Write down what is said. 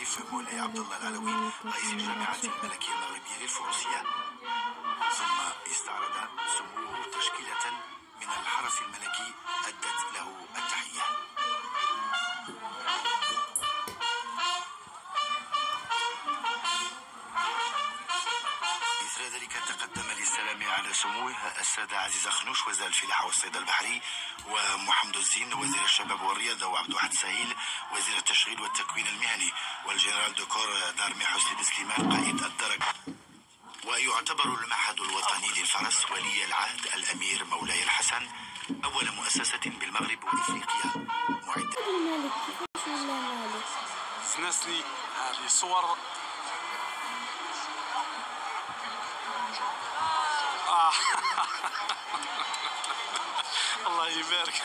الشريف مولاي عبد الله العلوي رئيس الجامعة الملكية المغربية للفروسية. ثم استعرض سموه تشكيلة من الحرس الملكي أدت له التحية. إثر ذلك تقدم للسلام على سموه السادة عزيز خنوش وزير الفلاحة والصيد البحري، ومحمد الزين وزير الشباب والرياضة، وعبد الواحد سهيل وزير التشغيل والتكوين المهني، والجنرال دكور دارمي حسني بسليمان قائد الدرج. ويعتبر المعهد الوطني للفرس ولي العهد الأمير مولاي الحسن أول مؤسسة بالمغرب وإفريقيا معدة. ناسني هذه صور الله يبارك.